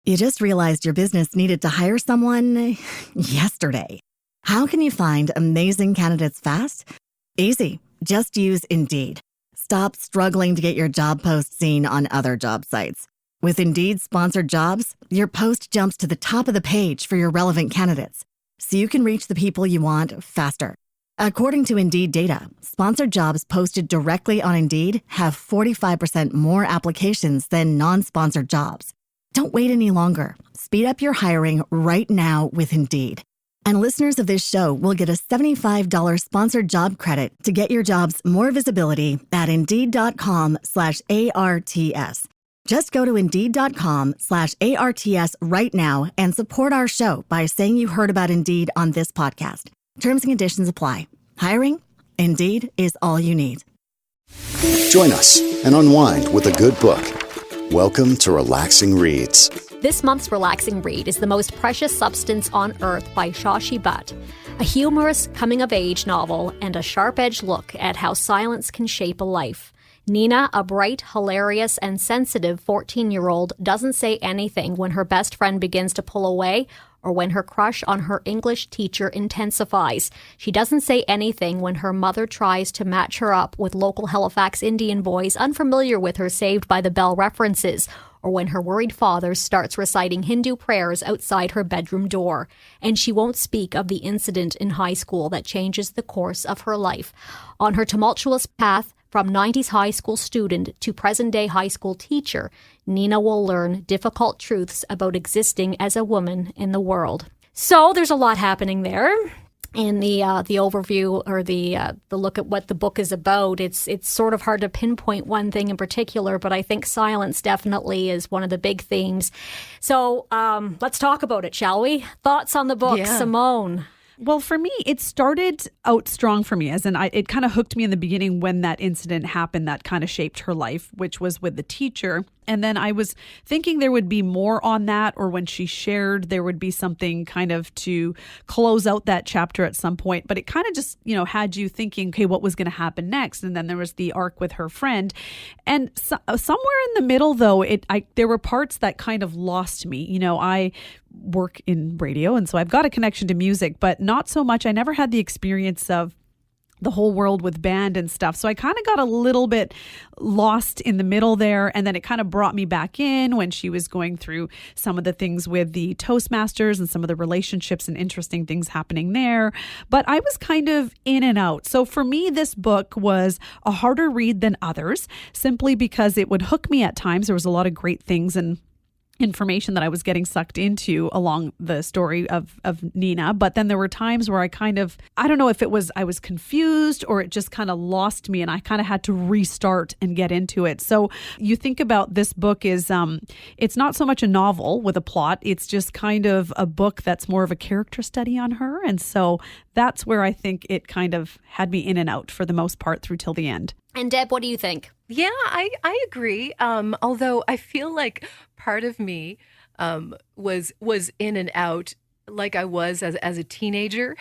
You just realized your business needed to hire someone yesterday. How can you find amazing candidates fast? Easy. Just use Indeed. Stop struggling to get your job post seen on other job sites. With Indeed sponsored jobs, your post jumps to the top of the page for your relevant candidates, so you can reach the people you want faster. According to Indeed data, sponsored jobs posted directly on Indeed have 45% more applications than non-sponsored jobs. Don't wait any longer. Speed up your hiring right now with Indeed. And listeners of this show will get a $75 sponsored job credit to get your jobs more visibility at Indeed.com/ARTS. Just go to Indeed.com/ARTS right now and support our show by saying you heard about Indeed on this podcast. Terms and conditions apply. Hiring? Indeed is all you need. Join us and unwind with a good book. Welcome to Relaxing Reads. This month's Relaxing Read is The Most Precious Substance on Earth by Shashi Bhat, a humorous coming-of-age novel and a sharp-edged look at how silence can shape a life. Nina, a bright, hilarious, and sensitive 14-year-old, doesn't say anything when her best friend begins to pull away or when her crush on her English teacher intensifies. She doesn't say anything when her mother tries to match her up with local Halifax Indian boys unfamiliar with her Saved by the Bell references, or when her worried father starts reciting Hindu prayers outside her bedroom door. And she won't speak of the incident in high school that changes the course of her life. On her tumultuous path from 90s high school student to present-day high school teacher, Nina will learn difficult truths about existing as a woman in the world. So there's a lot happening there. In the overview or the look at what the book is about, it's sort of hard to pinpoint one thing in particular, but I think silence definitely is one of the big themes. So let's talk about it, shall we? Thoughts on the book, Yeah. Simone? Well, for me, it started out strong for me, as in it kind of hooked me in the beginning when that incident happened that kind of shaped her life, which was with the teacher. And then I was thinking there would be more on that, or when she shared, there would be something kind of to close out that chapter at some point. But it kind of just, had you thinking, okay, what was going to happen next? And then there was the arc with her friend. And somewhere in the middle, though, there were parts that kind of lost me. I work in radio, and so I've got a connection to music, but not so much. I never had the experience of the whole world with band and stuff. So I kind of got a little bit lost in the middle there. And then it kind of brought me back in when she was going through some of the things with the Toastmasters and some of the relationships and interesting things happening there. But I was kind of in and out. So for me, this book was a harder read than others, simply because it would hook me at times. There was a lot of great things and information that I was getting sucked into along the story of Nina. But then there were times where I don't know if I was confused or it just kind of lost me and I kind of had to restart and get into it. So you think about this book is, it's not so much a novel with a plot. It's just kind of a book that's more of a character study on her. And so that's where I think it kind of had me in and out for the most part through till the end. And Deb, what do you think? Yeah, I agree. Although I feel like part of me was in and out like I was as a teenager.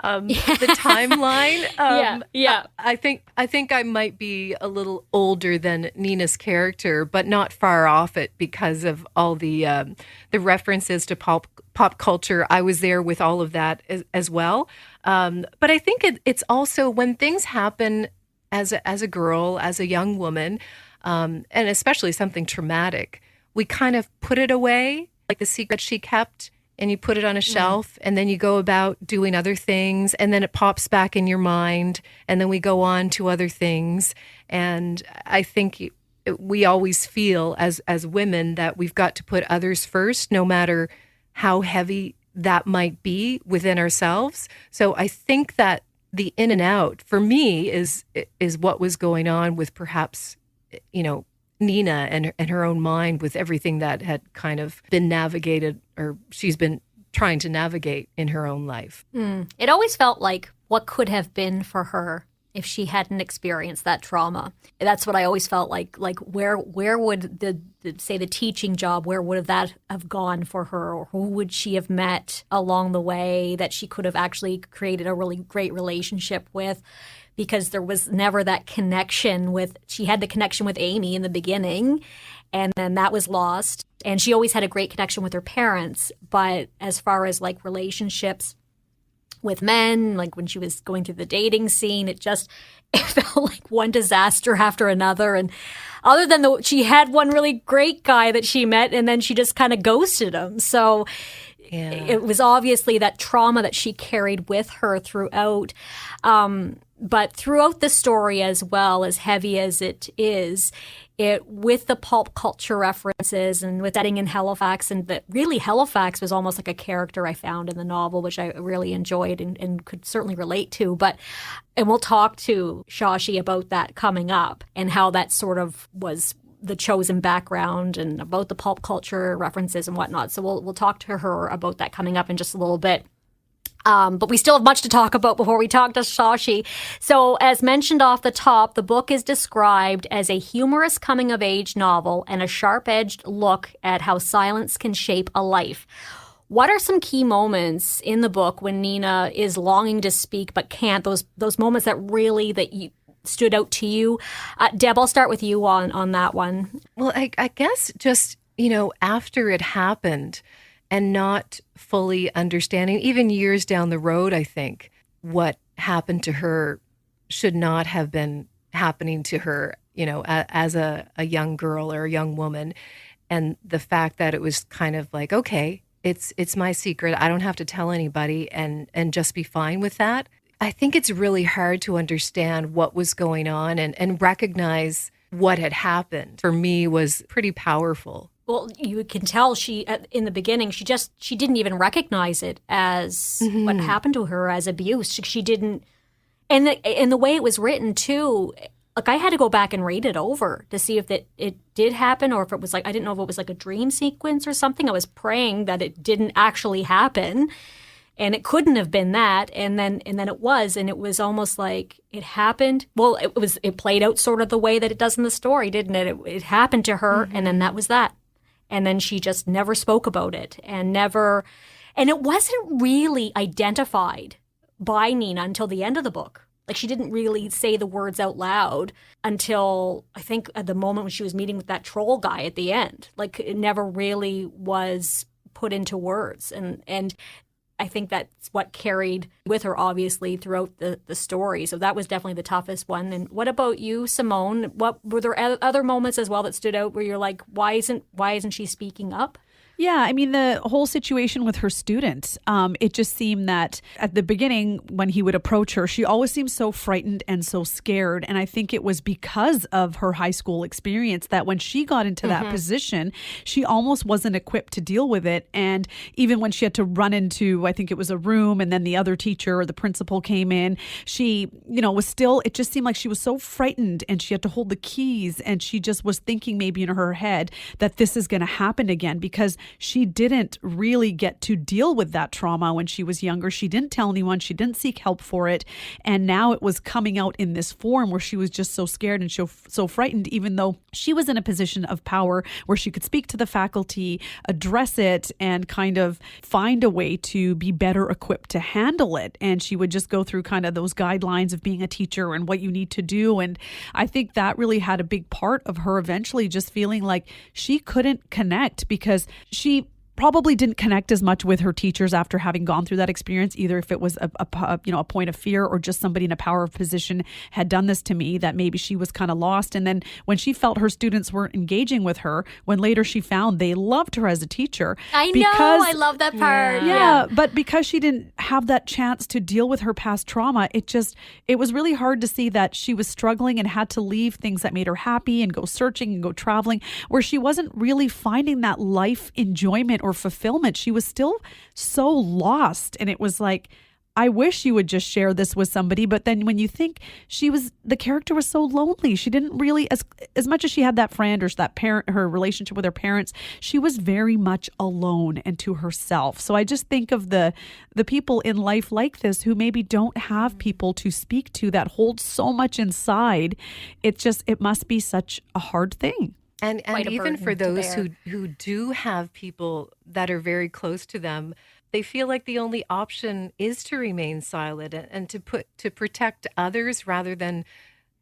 The timeline. Yeah. I think I might be a little older than Nina's character, but not far off it because of all the references to pop culture. I was there with all of that as well. But I think it's also when things happen as a girl, as a young woman, and especially something traumatic, we kind of put it away, like the secret she kept, and you put it on a shelf, and then you go about doing other things, and then it pops back in your mind, and then we go on to other things. And I think we always feel as women that we've got to put others first, no matter how heavy that might be within ourselves. So I think that the in and out for me is what was going on with perhaps, Nina and her own mind with everything that had kind of been navigated or she's been trying to navigate in her own life. It always felt like what could have been for her if she hadn't experienced that trauma. That's what I always felt like where would the teaching job, where would that have gone for her, or who would she have met along the way that she could have actually created a really great relationship with? Because there was never that connection she had the connection with Amy in the beginning, and then that was lost. And she always had a great connection with her parents. But as far as like relationships with men, like when she was going through the dating scene, it felt like one disaster after another. And other than she had one really great guy that she met, and then she just kind of ghosted him. So it was obviously that trauma that she carried with her throughout. But throughout the story, as well, as heavy as it is, with the pulp culture references and with setting in Halifax, and that really Halifax was almost like a character I found in the novel, which I really enjoyed and could certainly relate to. And we'll talk to Shashi about that coming up and how that sort of was the chosen background and about the pulp culture references and whatnot. So we'll talk to her about that coming up in just a little bit. But we still have much to talk about before we talk to Shashi. So as mentioned off the top, the book is described as a humorous coming-of-age novel and a sharp-edged look at how silence can shape a life. What are some key moments in the book when Nina is longing to speak but can't? Those moments that you stood out to you? Deb, I'll start with you on that one. Well, I guess just, after it happened, and not fully understanding, even years down the road, I think, what happened to her should not have been happening to her, as a young girl or a young woman. And the fact that it was kind of like, okay, it's my secret. I don't have to tell anybody and just be fine with that. I think it's really hard to understand what was going on and recognize what had happened. For me, was pretty powerful. Well, you can tell in the beginning, she didn't even recognize it as what happened to her as abuse. She didn't, and the way it was written too. Like, I had to go back and read it over to see if it did happen, or if it was like, I didn't know if it was like a dream sequence or something. I was praying that it didn't actually happen, and it couldn't have been that. And then it was, and it was almost like it happened. Well, it played out sort of the way that it does in the story, didn't it? It happened to her, and then that was that. And then she just never spoke about it and it wasn't really identified by Nina until the end of the book. Like, she didn't really say the words out loud until, I think, at the moment when she was meeting with that troll guy at the end. Like, it never really was put into words. And I think that's what carried with her, obviously, throughout the story. So that was definitely the toughest one. And what about you, Simone? What were there other moments as well that stood out where you're like, why isn't she speaking up? Yeah, I mean, the whole situation with her student, it just seemed that at the beginning when he would approach her, she always seemed so frightened and so scared. And I think it was because of her high school experience that when she got into that position, she almost wasn't equipped to deal with it. And even when she had to run into, I think it was a room, and then the other teacher or the principal came in, she, was still, it just seemed like she was so frightened and she had to hold the keys. And she just was thinking maybe in her head that this is going to happen again, because she didn't really get to deal with that trauma when she was younger. She didn't tell anyone. She didn't seek help for it. And now it was coming out in this form where she was just so scared and so frightened, even though she was in a position of power where she could speak to the faculty, address it, and kind of find a way to be better equipped to handle it. And she would just go through kind of those guidelines of being a teacher and what you need to do. And I think that really had a big part of her eventually just feeling like she couldn't connect, because she probably didn't connect as much with her teachers after having gone through that experience, either if it was a point of fear or just somebody in a power position had done this to me, that maybe she was kind of lost. And then when she felt her students weren't engaging with her, when later she found they loved her as a teacher. I love that part. Yeah, but because she didn't have that chance to deal with her past trauma, it was really hard to see that she was struggling and had to leave things that made her happy and go searching and go traveling, where she wasn't really finding that life enjoyment or fulfillment. She was still so lost. And it was like, I wish you would just share this with somebody. But then when you think the character was so lonely, she didn't really, as much as she had that friend or that parent, her relationship with her parents, she was very much alone and to herself. So I just think of the people in life like this who maybe don't have people to speak to, that hold so much inside. It must be such a hard thing. And even for those who do have people that are very close to them, they feel like the only option is to remain silent and to protect others rather than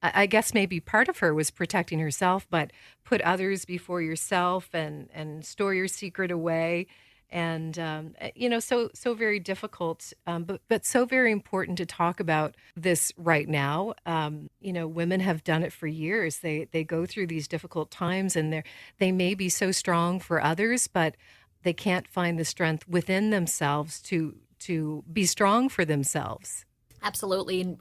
I guess maybe part of her was protecting herself, but put others before yourself and store your secret away. And, so very difficult, but so very important to talk about this right now. Women have done it for years. They go through these difficult times, and they may be so strong for others, but they can't find the strength within themselves to be strong for themselves. Absolutely. And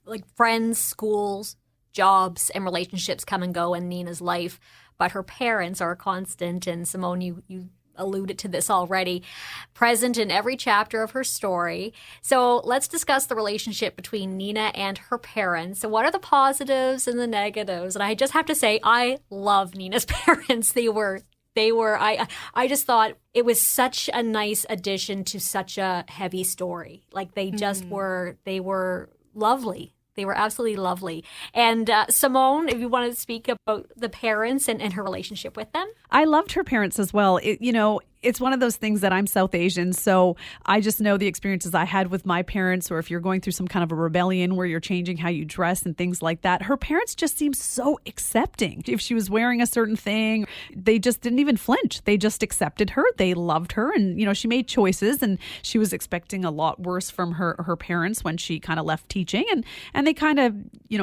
like friends, schools, jobs, and relationships come and go in Nina's life, but her parents are a constant. And Simone, you alluded to this already, present in every chapter of her story. So let's discuss the relationship between Nina and her parents. So what are the positives and the negatives? And I just have to say, I love Nina's parents. I just thought it was such a nice addition to such a heavy story. Like they were lovely. They were absolutely lovely. And Simone, if you want to speak about the parents and her relationship with them. I loved her parents as well. It's one of those things that I'm South Asian, so I just know the experiences I had with my parents, or if you're going through some kind of a rebellion where you're changing how you dress and things like that. Her parents just seemed so accepting. If she was wearing a certain thing, they just didn't even flinch. They just accepted her. They loved her. And, she made choices, and she was expecting a lot worse from her parents when she kind of left teaching. And they kind of,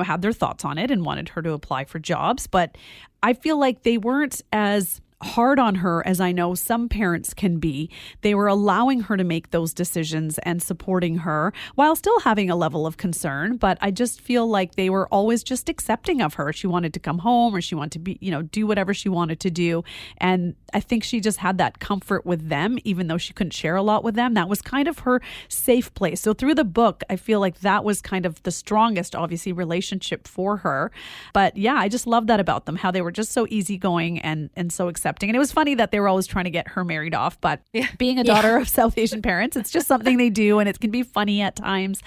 had their thoughts on it and wanted her to apply for jobs. But I feel like they weren't as hard on her as I know some parents can be. They were allowing her to make those decisions and supporting her while still having a level of concern. But I just feel like they were always just accepting of her. She wanted to come home, or she wanted to be, do whatever she wanted to do. And I think she just had that comfort with them, even though she couldn't share a lot with them. That was kind of her safe place. So through the book, I feel like that was kind of the strongest, obviously, relationship for her. But yeah, I just love that about them, how they were just so easygoing and so accepting. And it was funny that they were always trying to get her married off. But being a daughter of South Asian parents, it's just something they do, and it can be funny at times.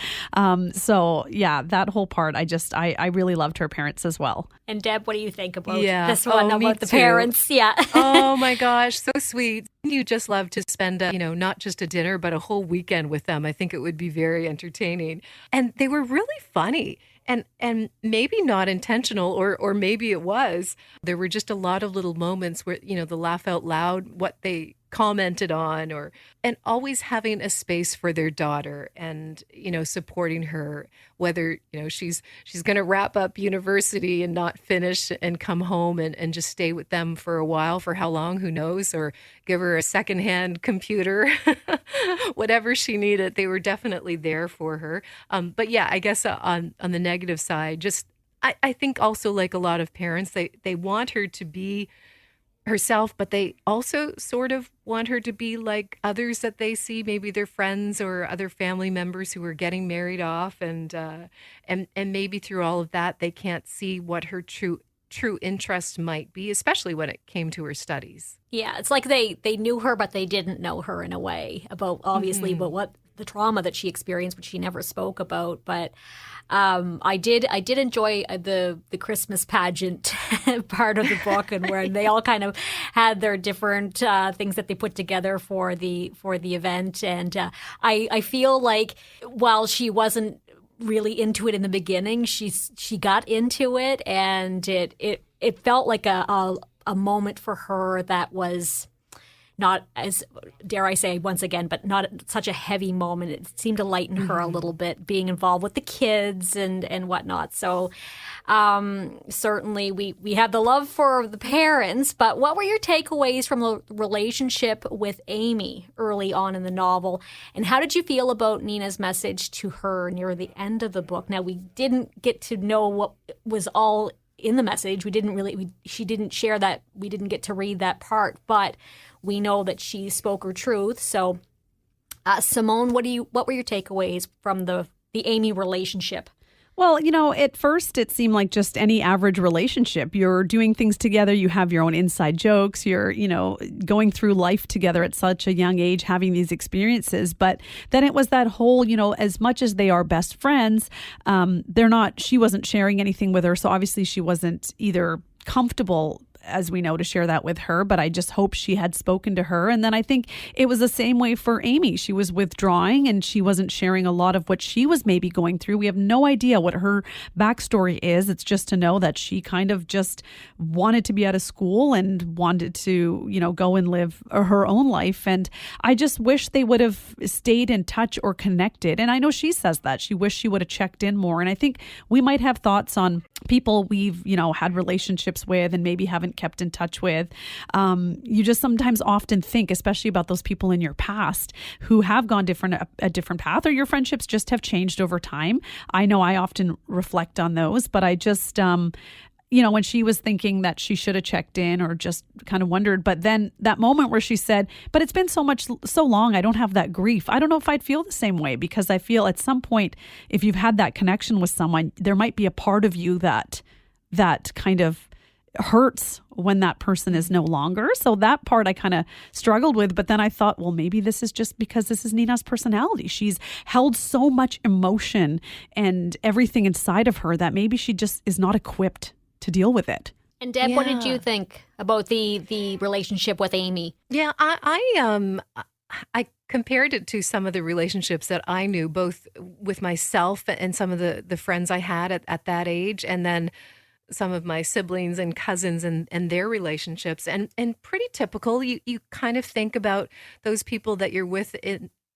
So yeah, that whole part, I really loved her parents as well. And Deb, what do you think about this one, about the parents? Yeah. Oh my gosh, so sweet. You just love to spend, not just a dinner, but a whole weekend with them. I think it would be very entertaining. And they were really funny. And maybe not intentional, or maybe it was. There were just a lot of little moments where, the laugh out loud, what they commented on, and always having a space for their daughter and, supporting her, whether, she's going to wrap up university and not finish and come home and just stay with them for a while, for how long, who knows, or give her a secondhand computer, whatever she needed. They were definitely there for her. But yeah, I guess on the negative side, just I think also, like a lot of parents, they want her to be herself, but they also sort of want her to be like others that they see, maybe their friends or other family members who are getting married off, and maybe through all of that they can't see what her true interest might be, especially when it came to her studies. Yeah, it's like they knew her, but they didn't know her in a way about, obviously, about what the trauma that she experienced, which she never spoke about. But I did enjoy the Christmas pageant part of the book, and where they all kind of had their different things that they put together for the event. And I feel like while she wasn't really into it in the beginning, she got into it, and it felt like a moment for her that was not, as dare I say once again, but not such a heavy moment. It seemed to lighten her a little bit, being involved with the kids and whatnot. So certainly we have the love for the parents, but what were your takeaways from the relationship with Amy early on in the novel? And how did you feel about Nina's message to her near the end of the book? Now, we didn't get to know what was all in the message. She didn't share that. We didn't get to read that part, but we know that she spoke her truth. So, Simone, what were your takeaways from the Amy relationship? Well, at first it seemed like just any average relationship. You're doing things together. You have your own inside jokes. You're, going through life together at such a young age, having these experiences. But then it was that whole, as much as they are best friends, she wasn't sharing anything with her. So obviously she wasn't either comfortable as we know, to share that with her, but I just hope she had spoken to her. And then I think it was the same way for Amy. She was withdrawing and she wasn't sharing a lot of what she was maybe going through. We have no idea what her backstory is. It's just to know that she kind of just wanted to be out of school and wanted to, go and live her own life. And I just wish they would have stayed in touch or connected. And I know she says that she wished she would have checked in more. And I think we might have thoughts on people we've, had relationships with and maybe haven't kept in touch with. You just sometimes often think, especially about those people in your past who have gone a different path, or your friendships just have changed over time. I know I often reflect on those, but I just, when she was thinking that she should have checked in or just kind of wondered, but then that moment where she said, but it's been so long, I don't have that grief. I don't know if I'd feel the same way, because I feel at some point, if you've had that connection with someone, there might be a part of you that kind of hurts when that person is no longer. So that part I kind of struggled with, but then I thought, well, maybe this is just because this is Nina's personality. She's held so much emotion and everything inside of her that maybe she just is not equipped to deal with it. And Deb, what did you think about the relationship with Amy? Yeah, I compared it to some of the relationships that I knew, both with myself and some of the friends I had at that age, and then some of my siblings and cousins and their relationships, and pretty typical. You kind of think about those people that you're with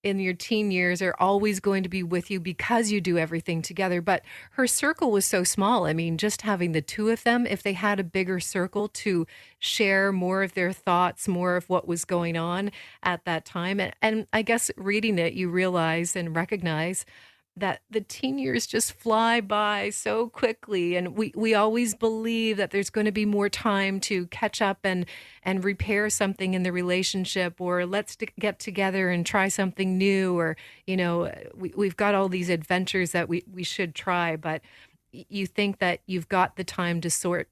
in your teen years are always going to be with you because you do everything together. But her circle was so small. I mean, just having the two of them, if they had a bigger circle to share more of their thoughts, more of what was going on at that time. And I guess reading it, you realize and recognize that the teen years just fly by so quickly. And we always believe that there's going to be more time to catch up and repair something in the relationship, or let's get together and try something new, or, we've got all these adventures that we should try, but you think that you've got the time to sort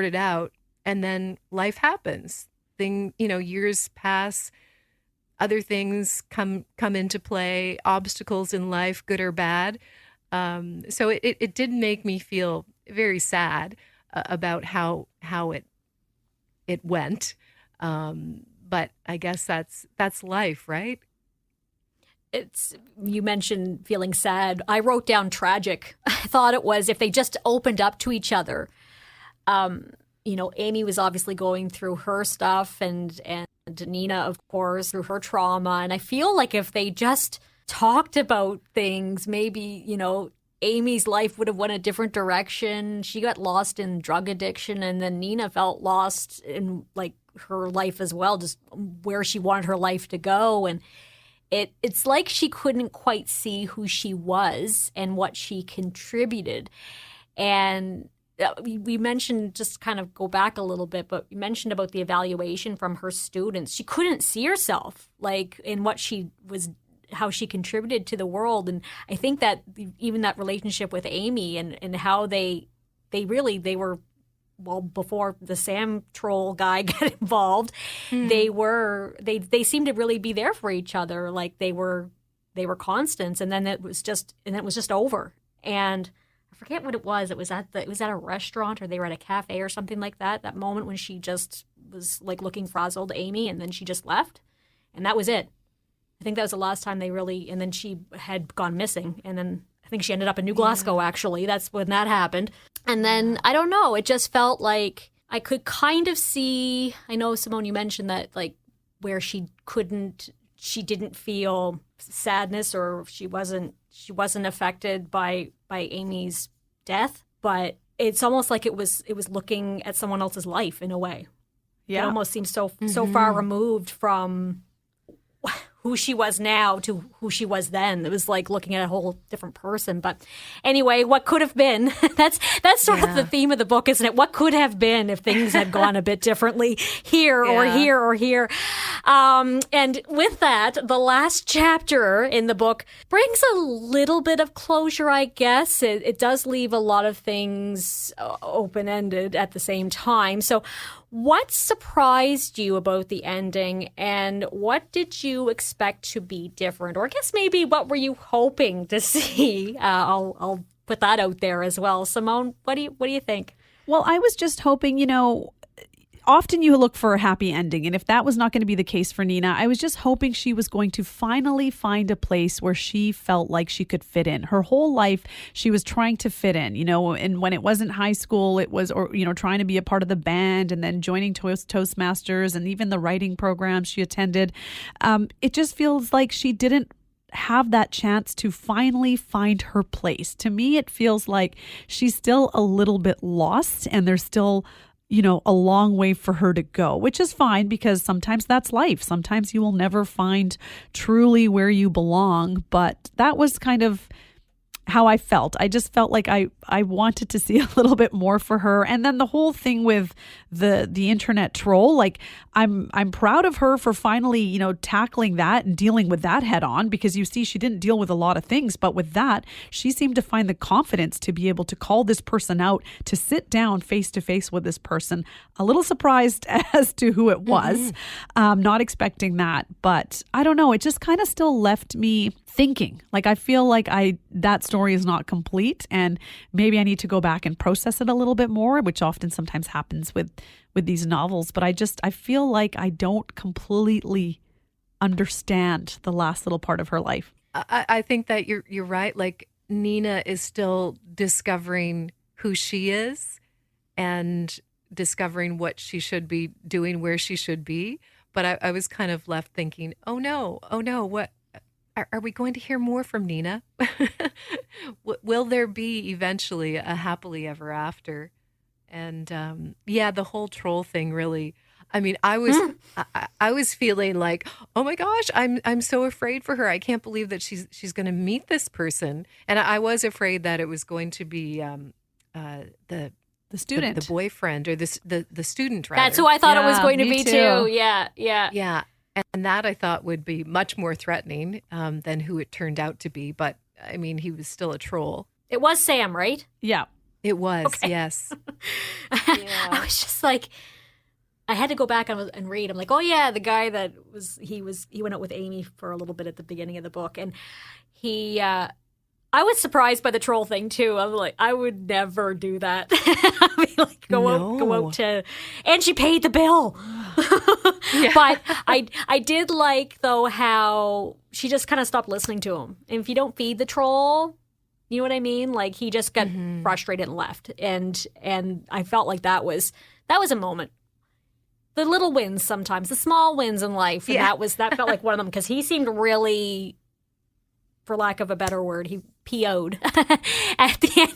it out, and then life happens. Years pass, other things come into play, obstacles in life, good or bad. So it did make me feel very sad about how it went. But I guess that's life, right? You mentioned feeling sad. I wrote down tragic. I thought it was if they just opened up to each other. Amy was obviously going through her stuff, and Nina, of course, through her trauma. And I feel like if they just talked about things, maybe, Amy's life would have went a different direction. She got lost in drug addiction, and then Nina felt lost in her life as well, just where she wanted her life to go. And it's like she couldn't quite see who she was and what she contributed. And we mentioned, just kind of go back a little bit, but you mentioned about the evaluation from her students. She couldn't see herself in what she was, how she contributed to the world. And I think that even that relationship with Amy and how they were, well, before the Sam Troll guy got involved, they seemed to really be there for each other. Like they were constants, and then it was just over. And I forget what it was. It was at a restaurant, or they were at a cafe or something like that. That moment when she just was looking frazzled, Amy, and then she just left, and that was it. I think that was the last time they really. And then she had gone missing, and then I think she ended up in New Glasgow. Actually, that's when that happened. And then I don't know. It just felt like I could kind of see. I know, Simone, you mentioned that where she didn't feel sadness, or she wasn't affected by Amy's death, but it's almost like it was looking at someone else's life in a way. Yeah. It almost seems so far removed from who she was now to who she was then. It was like looking at a whole different person. But anyway, what could have been? That's sort of the theme of the book, isn't it? What could have been if things had gone a bit differently here or here or here. And with that, the last chapter in the book brings a little bit of closure, I guess. It does leave a lot of things open-ended at the same time. So what surprised you about the ending, and what did you expect to be different? Or I guess maybe what were you hoping to see? I'll put that out there as well. Simone, what do you think? Well, I was just hoping, often you look for a happy ending. And if that was not going to be the case for Nina, I was just hoping she was going to finally find a place where she felt like she could fit in. Her whole life, she was trying to fit in, and when it wasn't high school, it was, trying to be a part of the band and then joining Toastmasters and even the writing programs she attended. It just feels like she didn't have that chance to finally find her place. To me, it feels like she's still a little bit lost and there's still, a long way for her to go, which is fine because sometimes that's life. Sometimes you will never find truly where you belong. But that was kind of how I felt. I just felt like I wanted to see a little bit more for her. And then the whole thing with the internet troll, like I'm proud of her for finally, tackling that and dealing with that head on, because you see she didn't deal with a lot of things, but with that, she seemed to find the confidence to be able to call this person out, to sit down face to face with this person. A little surprised as to who it was, not expecting that, but I don't know. It just kind of still left me thinking. Like I feel like that story is not complete, and maybe I need to go back and process it a little bit more, which often sometimes happens with these novels. But I feel like I don't completely understand the last little part of her life. I think that you're right. Like Nina is still discovering who she is and discovering what she should be doing, where she should be. But I was kind of left thinking, oh no, what? Are we going to hear more from Nina? Will there be eventually a happily ever after? And the whole troll thing really. I mean, I was feeling like, oh my gosh, I'm so afraid for her. I can't believe that she's going to meet this person, and I was afraid that it was going to be the student, the boyfriend, or the student. Rather. That's who I thought it was going to be too. Yeah. And that I thought would be much more threatening than who it turned out to be. But I mean, he was still a troll. It was Sam, right? Yeah, it was. Okay. Yes. I was just like, I had to go back and read. I'm like, oh yeah, the guy that he went out with Amy for a little bit at the beginning of the book, and he. I was surprised by the troll thing too. I'm like, I would never do that. I mean, like, go out to, and she paid the bill. But I did like though how she just kind of stopped listening to him. And if you don't feed the troll, you know what I mean? Like he just got frustrated and left. And I felt like that was a moment. The little wins sometimes, the small wins in life. And that felt like one of them, because he seemed really, for lack of a better word, he PO'd at the end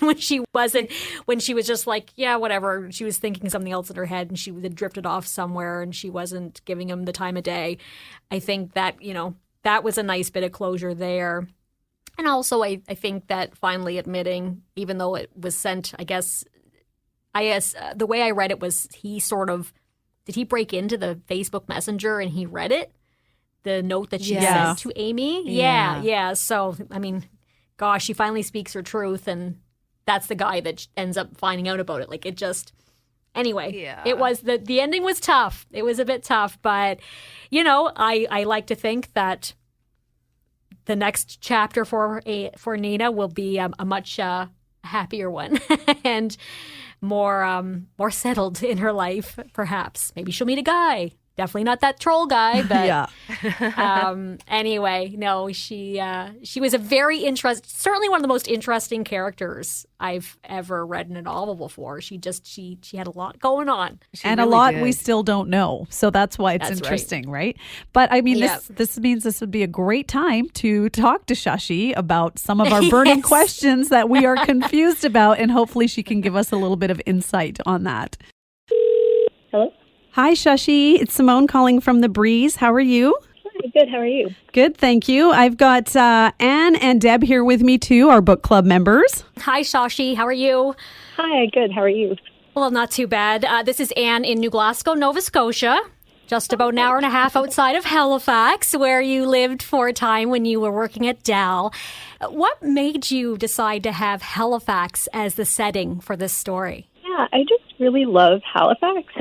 when she was just like, yeah, whatever. She was thinking something else in her head and she had drifted off somewhere and she wasn't giving him the time of day. I think that, that was a nice bit of closure there. And also I think that finally admitting, even though it was sent, I guess the way I read it was did he break into the Facebook Messenger and he read it? The note that she sent to Amy. Yeah. So, I mean, gosh, she finally speaks her truth, and that's the guy that ends up finding out about it. Like, it just, anyway, it was, the ending was tough. It was a bit tough, but, I like to think that the next chapter for Nina will be a much happier one and more settled in her life, perhaps. Maybe she'll meet a guy. Definitely not that troll guy, but anyway, no, she was a very certainly one of the most interesting characters I've ever read in a novel before. She had a lot going on. And really a lot we still don't know. So that's why it's interesting, right? But I mean, this means this would be a great time to talk to Shashi about some of our burning questions that we are confused about, and hopefully she can give us a little bit of insight on that. Hello? Hi, Shashi. It's Simone calling from The Breeze. How are you? Hi, good. How are you? Good, thank you. I've got Anne and Deb here with me too, our book club members. Hi, Shashi. How are you? Hi, good. How are you? Well, not too bad. This is Anne in New Glasgow, Nova Scotia, just about an hour and a half outside of Halifax, where you lived for a time when you were working at Dell. What made you decide to have Halifax as the setting for this story? Yeah, I just really love Halifax.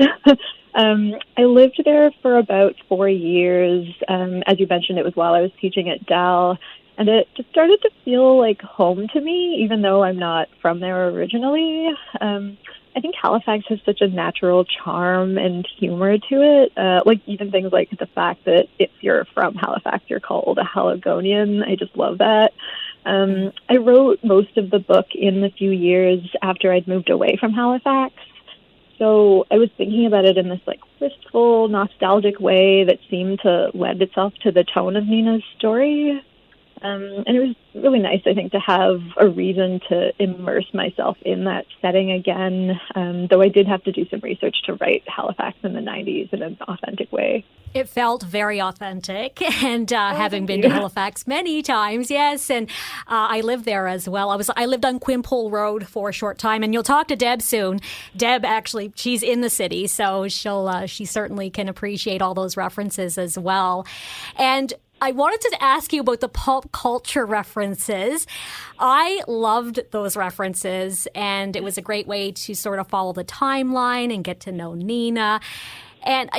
I lived there for about 4 years. As you mentioned, it was while I was teaching at Dell, and it just started to feel like home to me, even though I'm not from there originally. And I think Halifax has such a natural charm and humor to it. Like even things like the fact that if you're from Halifax, you're called a Haligonian. I just love that. I wrote most of the book in the few years after I'd moved away from Halifax. So I was thinking about it in this like wistful, nostalgic way that seemed to lend itself to the tone of Nina's story. And it was really nice, I think, to have a reason to immerse myself in that setting again, though I did have to do some research to write Halifax in the 90s in an authentic way. It felt very authentic, and having been to Halifax many times, yes, and I lived there as well. I lived on Quimpole Road for a short time, and you'll talk to Deb soon. Deb, actually, she's in the city, so she certainly can appreciate all those references as well. And I wanted to ask you about the pop culture references. I loved those references, and it was a great way to sort of follow the timeline and get to know Nina. And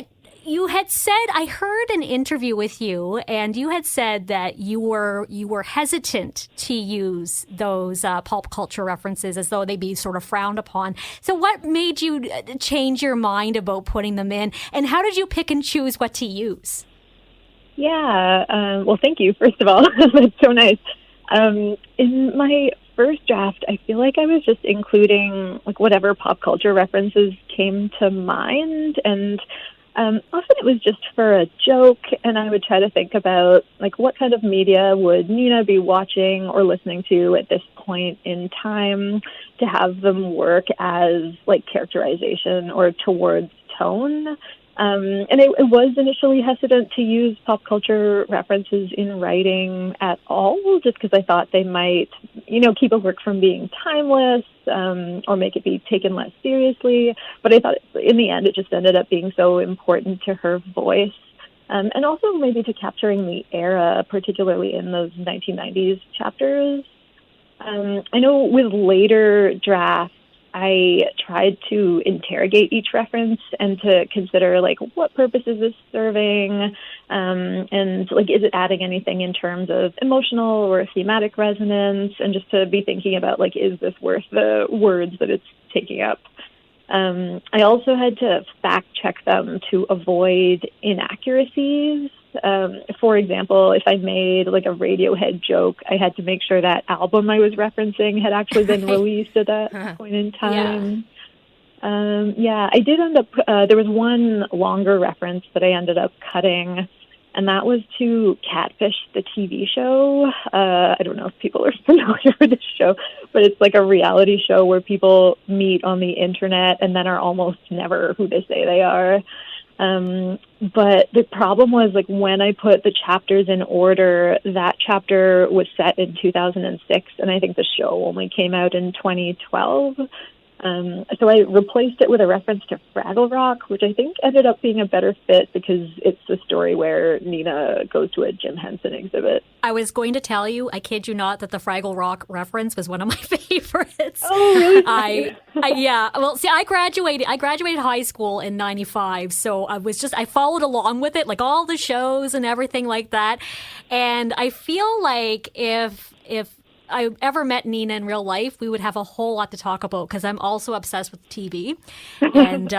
you had said, I heard an interview with you, and you had said that you were hesitant to use those pop culture references as though they be sort of frowned upon. So what made you change your mind about putting them in, and how did you pick and choose what to use? Yeah, well, thank you, first of all. That's so nice. In my first draft, I feel like I was just including like whatever pop culture references came to mind, and often it was just for a joke, and I would try to think about like what kind of media would Nina be watching or listening to at this point in time to have them work as like characterization or towards tone. And I was initially hesitant to use pop culture references in writing at all, just because I thought they might, keep a work from being timeless, or make it be taken less seriously. But I thought in the end, it just ended up being so important to her voice. And also maybe to capturing the era, particularly in those 1990s chapters. I know with later drafts, I tried to interrogate each reference and to consider, like, what purpose is this serving? And, like, is it adding anything in terms of emotional or thematic resonance? And just to be thinking about, like, is this worth the words that it's taking up? I also had to fact-check them to avoid inaccuracies. For example, if I made like a Radiohead joke, I had to make sure that album I was referencing had actually been released at that point in time. I did end up, there was one longer reference that I ended up cutting, and that was to Catfish, the TV show. I don't know if people are familiar with this show, but it's like a reality show where people meet on the internet and then are almost never who they say they are. But the problem was, like, when I put the chapters in order, that chapter was set in 2006, and I think the show only came out in 2012. So I replaced it with a reference to Fraggle Rock, which I think ended up being a better fit because it's the story where Nina goes to a Jim Henson exhibit. I was going to tell you, I kid you not, that the Fraggle Rock reference was one of my favorites. Oh, really? Yeah. Well, see, I graduated high school in 95, so I followed along with it, like all the shows and everything like that. And I feel like if I ever met Nina in real life, we would have a whole lot to talk about because I'm also obsessed with TV, and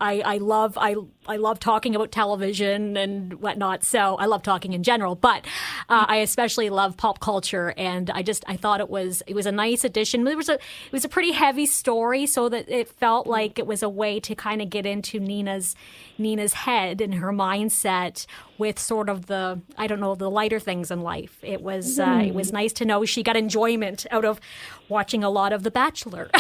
I love talking about television and whatnot. So I love talking in general, but I especially love pop culture, and I thought it was a nice addition. It was a pretty heavy story, so that it felt like it was a way to kind of get into Nina's head and her mindset with sort of the lighter things in life. It was nice to know she got enjoyment out of watching a lot of The Bachelor.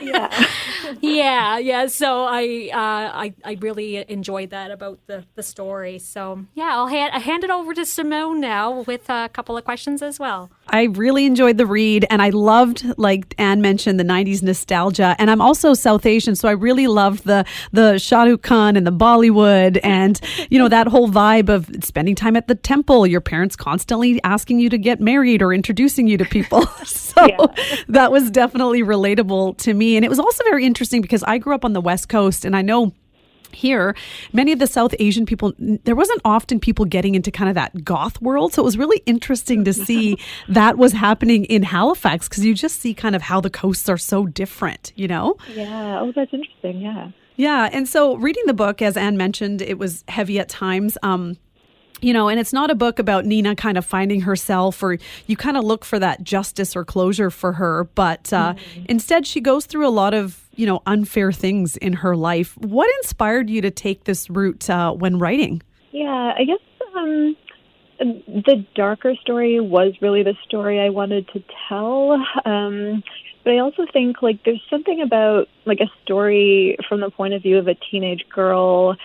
Yeah. So I really enjoyed that about the story. So yeah, I'll hand it over to Simone now with a couple of questions as well. I really enjoyed the read, and I loved, like Anne mentioned, the 90s nostalgia. And I'm also South Asian, so I really loved the Shah Rukh Khan and the Bollywood, and that whole vibe of spending time at the temple, your parents constantly asking you to get married or introducing you to people. So that was definitely relatable to me. And it was also very interesting because I grew up on the West Coast, and I know here, many of the South Asian people, there wasn't often people getting into kind of that goth world. So it was really interesting to see that was happening in Halifax, because you just see kind of how the coasts are so different, you know? Yeah. Oh, that's interesting. Yeah. Yeah. And so reading the book, as Anne mentioned, it was heavy at times. You know, and it's not a book about Nina kind of finding herself, or you kind of look for that justice or closure for her. But instead, she goes through a lot of, you know, unfair things in her life. What inspired you to take this route when writing? Yeah, I guess the darker story was really the story I wanted to tell. But I also think, like, there's something about, like, a story from the point of view of a teenage girl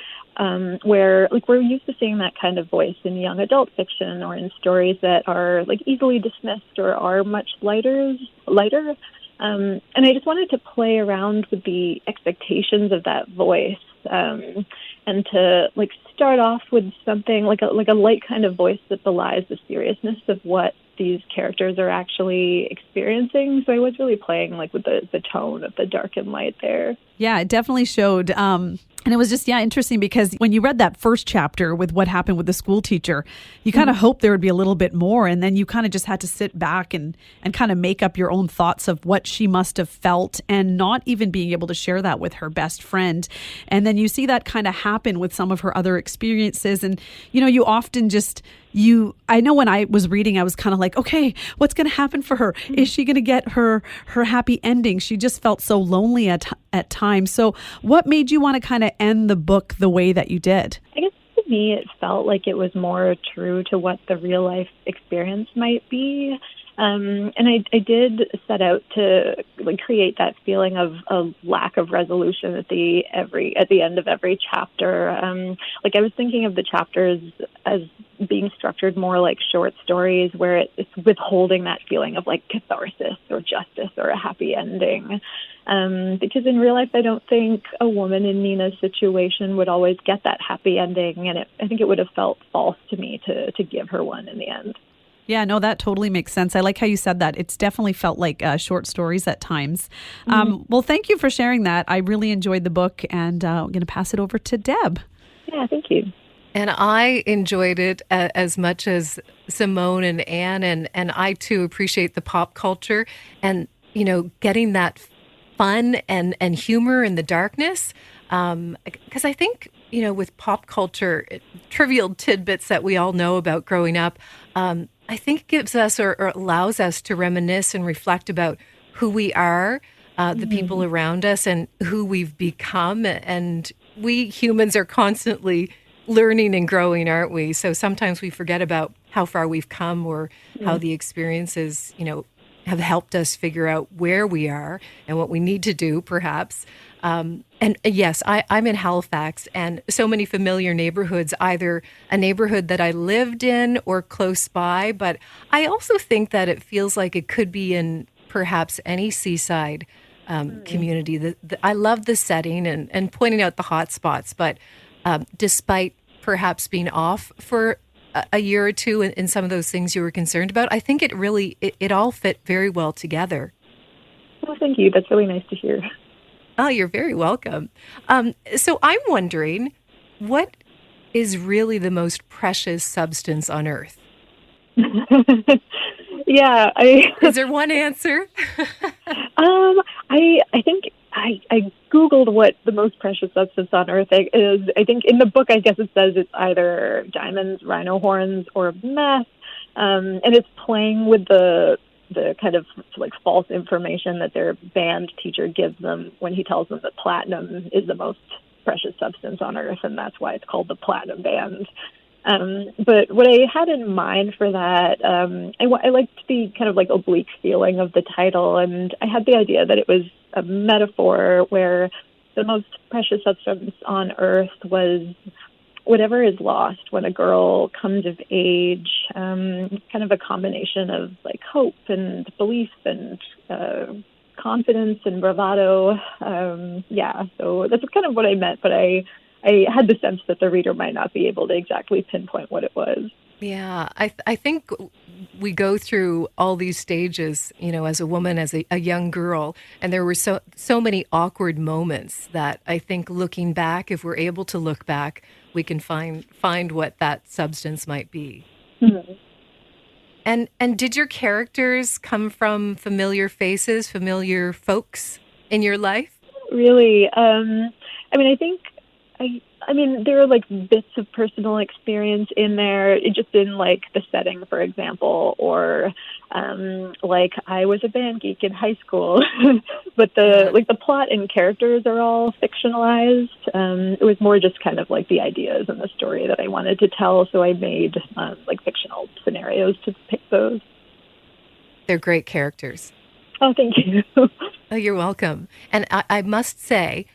where, like, we're used to seeing that kind of voice in young adult fiction or in stories that are, like, easily dismissed or are much lighter. And I just wanted to play around with the expectations of that voice, and to, like, start off with something like a light kind of voice that belies the seriousness of what these characters are actually experiencing. So I was really playing, like, with the tone of the dark and light there. Yeah, it definitely showed. And it was just, interesting, because when you read that first chapter with what happened with the school teacher, you kind of hoped there would be a little bit more. And then you kind of just had to sit back and kind of make up your own thoughts of what she must have felt, and not even being able to share that with her best friend. And then you see that kind of happen with some of her other experiences. And, you know, you often just... I know when I was reading, I was kind of like, okay, what's going to happen for her? Is she going to get her happy ending? She just felt so lonely at times. So what made you want to kind of end the book the way that you did? I guess to me, it felt like it was more true to what the real life experience might be. And I did set out to, like, create that feeling of a lack of resolution at the end of every chapter. Like, I was thinking of the chapters as being structured more like short stories, where it's withholding that feeling of, like, catharsis or justice or a happy ending. Because in real life, I don't think a woman in Nina's situation would always get that happy ending, and I think it would have felt false to me to give her one in the end. Yeah, no, that totally makes sense. I like how you said that. It's definitely felt like short stories at times. Well, thank you for sharing that. I really enjoyed the book, and I'm going to pass it over to Deb. Yeah, thank you. And I enjoyed it as much as Simone and Anne, and I too appreciate the pop culture and, you know, getting that fun and humor in the darkness. Because I think, you know, with pop culture, trivial tidbits that we all know about growing up, I think it gives us or allows us to reminisce and reflect about who we are, the people around us, and who we've become. And we humans are constantly learning and growing, aren't we? So sometimes we forget about how far we've come, or how the experiences, you know, have helped us figure out where we are and what we need to do, perhaps. And yes, I'm in Halifax, and so many familiar neighborhoods, either a neighborhood that I lived in or close by. But I also think that it feels like it could be in perhaps any seaside community. I love the setting and pointing out the hot spots. But despite perhaps being off for a year or two in some of those things you were concerned about, I think it all fit very well together. Well, thank you. That's really nice to hear. Oh, you're very welcome. So I'm wondering, what is really the most precious substance on earth? Yeah. Is there one answer? I think I Googled what the most precious substance on earth is. I think in the book, I guess it says it's either diamonds, rhino horns, or meth. And it's playing with the kind of, like, false information that their band teacher gives them when he tells them that platinum is the most precious substance on earth, and that's why it's called the Platinum Band. But what I had in mind for that, I liked the kind of, like, oblique feeling of the title, and I had the idea that it was a metaphor where the most precious substance on earth was whatever is lost when a girl comes of age, kind of a combination of, like, hope and belief and confidence and bravado. So that's kind of what I meant, but I had the sense that the reader might not be able to exactly pinpoint what it was. Yeah, I think we go through all these stages, as a woman, as a young girl, and there were so many awkward moments that I think looking back, if we're able to look back, we can find what that substance might be. Mm-hmm. And did your characters come from familiar faces, familiar folks in your life? Really, I think there are like bits of personal experience in there, just in like the setting, for example, or like I was a band geek in high school, but the plot and characters are all fictionalized. It was more just kind of like the ideas and the story that I wanted to tell, so I made like fictional scenarios to depict those. They're great characters. Oh, thank you. Oh, you're welcome. And I must say,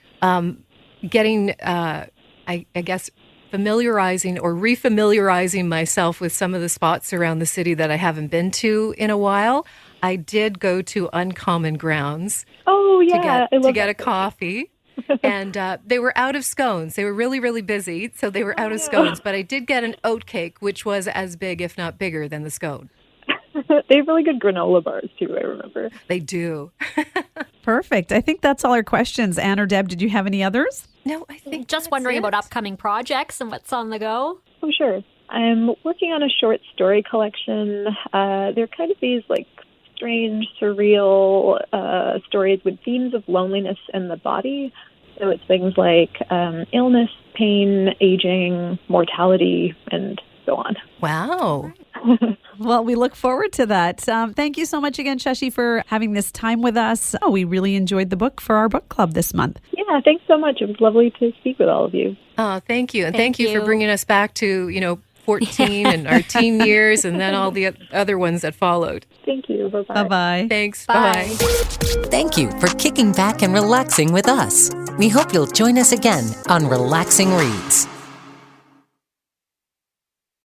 getting, I guess, familiarizing or refamiliarizing myself with some of the spots around the city that I haven't been to in a while, I did go to Uncommon Grounds. Oh, yeah. To get a coffee. And they were out of scones. They were really, really busy, so they were out of scones. But I did get an oat cake, which was as big, if not bigger, than the scone. They have really good granola bars, too, I remember. They do. Perfect. I think that's all our questions. Anne or Deb, did you have any others? No, I think just wondering about upcoming projects and what's on the go. Oh, sure. I'm working on a short story collection. They're kind of these like strange, surreal stories with themes of loneliness and the body. So it's things like illness, pain, aging, mortality, and so on. Wow. Well, we look forward to that. Thank you so much again, Shashi, for having this time with us. Oh, we really enjoyed the book for our book club this month. Yeah, thanks so much. It was lovely to speak with all of you. Oh, thank you. And thank you for bringing us back to, 14 and our teen years and then all the other ones that followed. Thank you. Bye-bye. Bye-bye. Thanks. Bye. Bye. Thank you for kicking back and relaxing with us. We hope you'll join us again on Relaxing Reads.